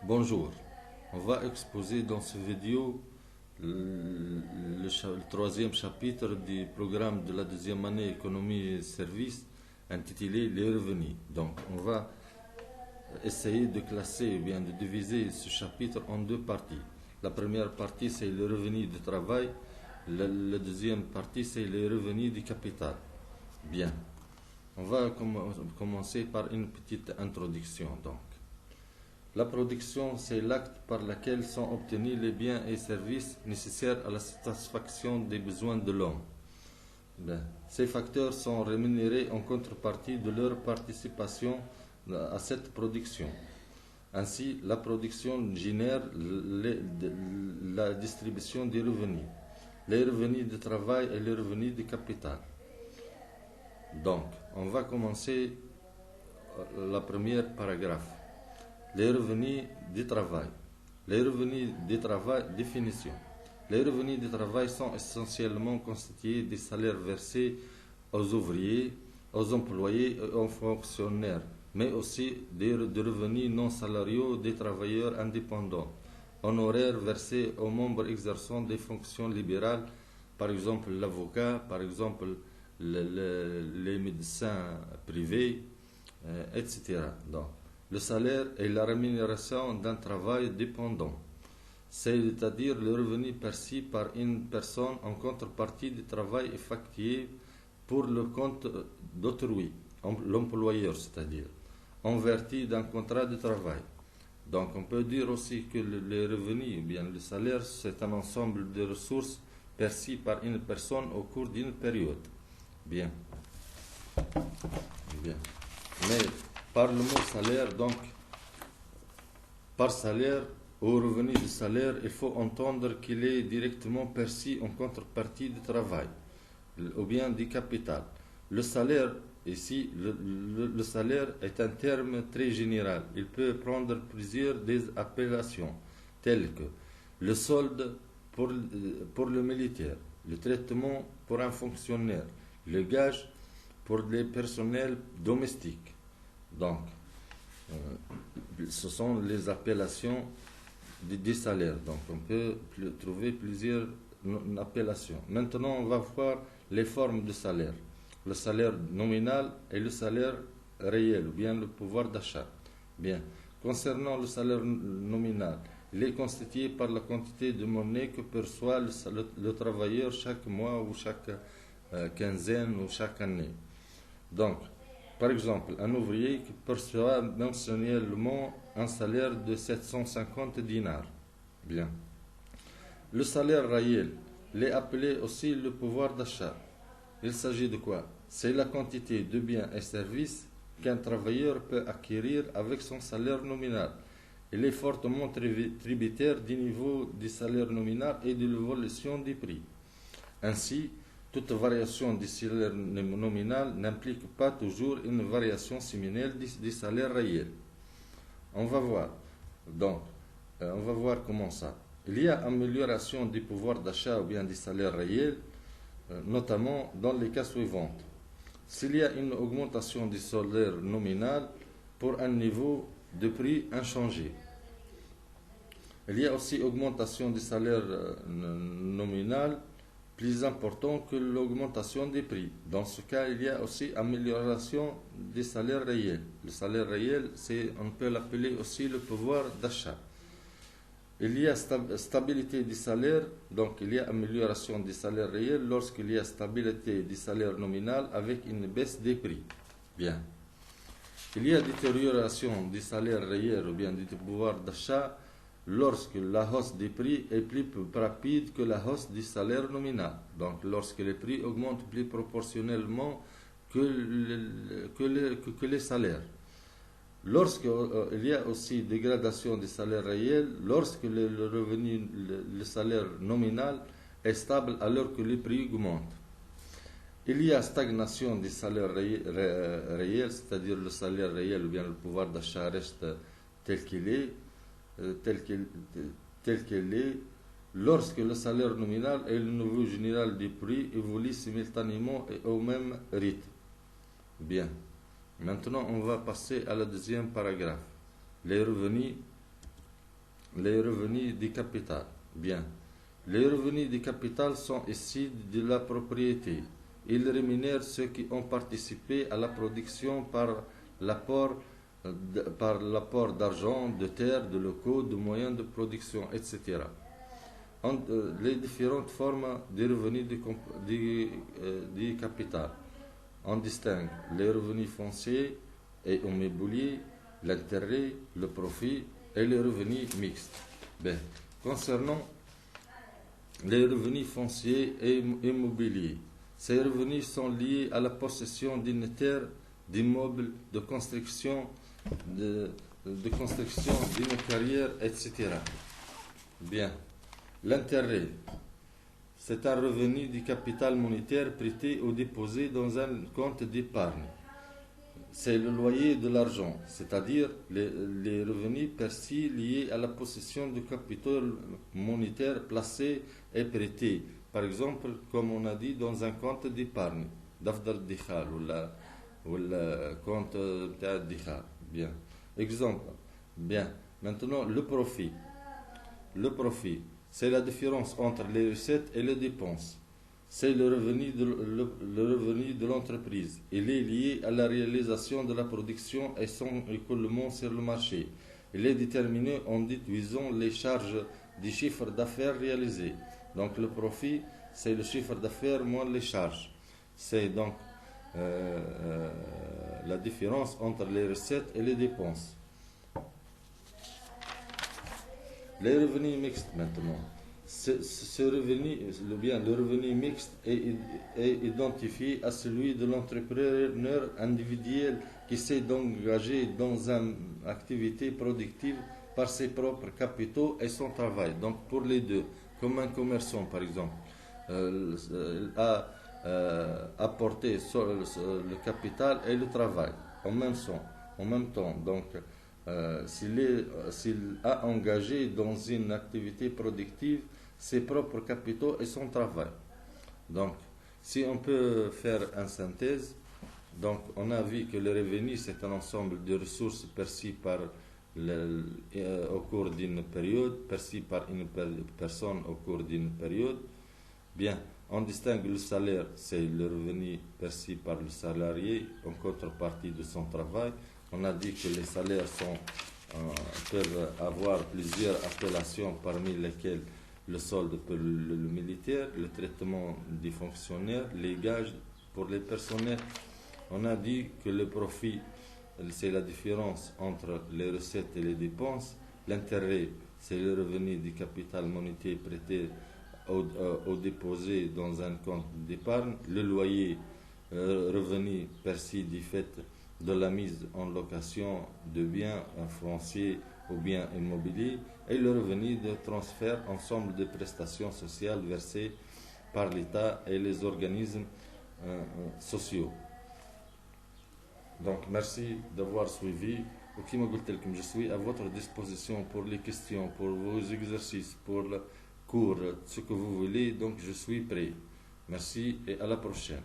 Bonjour, on va exposer dans cette vidéo le troisième chapitre du programme de la deuxième année économie et services intitulé les revenus. Donc on va essayer de classer ou bien de diviser ce chapitre en deux parties. La première partie c'est le revenu du travail, la deuxième partie c'est les revenus du capital. Bien, on va commencer par une petite introduction donc. La production, c'est l'acte par lequel sont obtenus les biens et services nécessaires à la satisfaction des besoins de l'homme. Ces facteurs sont rémunérés en contrepartie de leur participation à cette production. Ainsi, la production génère la distribution des revenus, les revenus de travail et les revenus de capital. Donc, on va commencer la première paragraphe. Les revenus du travail. Les revenus du travail, définition. Les revenus du travail sont essentiellement constitués des salaires versés aux ouvriers, aux employés et aux fonctionnaires, mais aussi des revenus non salariaux des travailleurs indépendants, honoraires versés aux membres exerçant des fonctions libérales, par exemple l'avocat, par exemple les médecins privés, etc. Donc, le salaire est la rémunération d'un travail dépendant, c'est-à-dire le revenu perçu par une personne en contrepartie du travail effectué pour le compte d'autrui, l'employeur c'est-à-dire, en vertu d'un contrat de travail. Donc on peut dire aussi que les revenus, ou bien le salaire, c'est un ensemble de ressources perçues par une personne au cours d'une période. Bien. Bien. Mais par le mot salaire, donc, par salaire ou revenu du salaire, il faut entendre qu'il est directement perçu en contrepartie du travail, ou bien du capital. Le salaire, ici, le salaire est un terme très général. Il peut prendre plusieurs des appellations, telles que le solde pour le militaire, le traitement pour un fonctionnaire, le gage pour les personnels domestiques. Donc, ce sont les appellations des salaires. Donc, on peut trouver plusieurs appellations. Maintenant, on va voir les formes de salaire. Le salaire nominal et le salaire réel, ou bien le pouvoir d'achat. Bien. Concernant le salaire nominal, il est constitué par la quantité de monnaie que perçoit le travailleur chaque mois ou chaque quinzaine ou chaque année. Donc, par exemple, un ouvrier qui perçoit mensuellement un salaire de 750 dinars. Bien. Le salaire réel, il est appelé aussi le pouvoir d'achat. Il s'agit de quoi? C'est la quantité de biens et services qu'un travailleur peut acquérir avec son salaire nominal. Il est fortement tributaire du niveau du salaire nominal et de l'évolution des prix. Ainsi, toute variation du salaire nominal n'implique pas toujours une variation similaire du salaire réel. On va voir. Donc, on va voir comment ça. Il y a amélioration du pouvoir d'achat ou bien du salaire réel, notamment dans les cas suivants. S'il y a une augmentation du salaire nominal pour un niveau de prix inchangé. Il y a aussi augmentation du salaire nominal plus important que l'augmentation des prix. Dans ce cas, il y a aussi amélioration des salaires réels. Le salaire réel, on peut l'appeler aussi le pouvoir d'achat. Il y a stabilité du salaire, donc il y a amélioration du salaire réel lorsqu'il y a stabilité du salaire nominal avec une baisse des prix. Bien. Il y a détérioration du salaire réel ou bien du pouvoir d'achat lorsque la hausse des prix est plus rapide que la hausse du salaire nominal. Donc, lorsque les prix augmentent plus proportionnellement que les salaires. Lorsqu'il y a aussi dégradation du salaire réel, lorsque le revenu, le salaire nominal est stable alors que les prix augmentent. Il y a stagnation du salaire réel, c'est-à-dire le salaire réel ou bien le pouvoir d'achat reste tel qu'il est, tel qu'elle est, lorsque le salaire nominal et le niveau général du prix évoluent simultanément et au même rythme. Bien. Maintenant, on va passer à la deuxième paragraphe. Les revenus les revenus du capital. Bien. Les revenus du capital sont issus de la propriété. Ils rémunèrent ceux qui ont participé à la production par l'apport d'argent, de terres, de locaux, de moyens de production, etc. Les différentes formes des revenus du capital. On distingue les revenus fonciers et immobiliers, l'intérêt, le profit et les revenus mixtes. Bien. Concernant les revenus fonciers et immobiliers, ces revenus sont liés à la possession d'une terre, d'immeubles, de construction d'une carrière, etc. Bien. L'intérêt, c'est un revenu du capital monétaire prêté ou déposé dans un compte d'épargne. C'est le loyer de l'argent, c'est-à-dire les revenus perçus liés à la possession du capital monétaire placé et prêté. Par exemple, comme on a dit, dans un compte d'épargne, d'Afdal Dikhar ou le compte Dikhar. Bien. Exemple. Bien. Maintenant, le profit. Le profit, c'est la différence entre les recettes et les dépenses. C'est le revenu de l'entreprise. Il est lié à la réalisation de la production et son écoulement sur le marché. Il est déterminé en déduisant les charges du chiffre d'affaires réalisé. Donc le profit, c'est le chiffre d'affaires moins les charges. C'est donc la différence entre les recettes et les dépenses. Les revenus mixtes maintenant. Ce revenu, le revenu mixte est identifié à celui de l'entrepreneur individuel qui s'est engagé dans une activité productive par ses propres capitaux et son travail. Donc pour les deux, comme un commerçant par exemple, a apporté le capital et le travail en même temps. Donc s'il a engagé dans une activité productive ses propres capitaux et son travail. Donc, si on peut faire une synthèse, donc on a vu que le revenu c'est un ensemble de ressources perçues au cours d'une période, perçues par une personne au cours d'une période. Bien, on distingue le salaire, c'est le revenu perçu par le salarié en contrepartie de son travail. On a dit que les salaires peuvent avoir plusieurs appellations, parmi lesquelles le solde pour le militaire, le traitement des fonctionnaires, les gages pour les personnels. On a dit que le profit, c'est la différence entre les recettes et les dépenses. L'intérêt, c'est le revenu du capital monétaire prêté ou déposé dans un compte d'épargne. Le loyer, revenu perçu du fait de la mise en location de biens fonciers ou biens immobiliers, et le revenu de transfert, ensemble de prestations sociales versées par l'État et les organismes sociaux. Donc merci d'avoir suivi. Je suis à votre disposition pour les questions, pour vos exercices, pour le cours, ce que vous voulez. Donc je suis prêt. Merci et à la prochaine.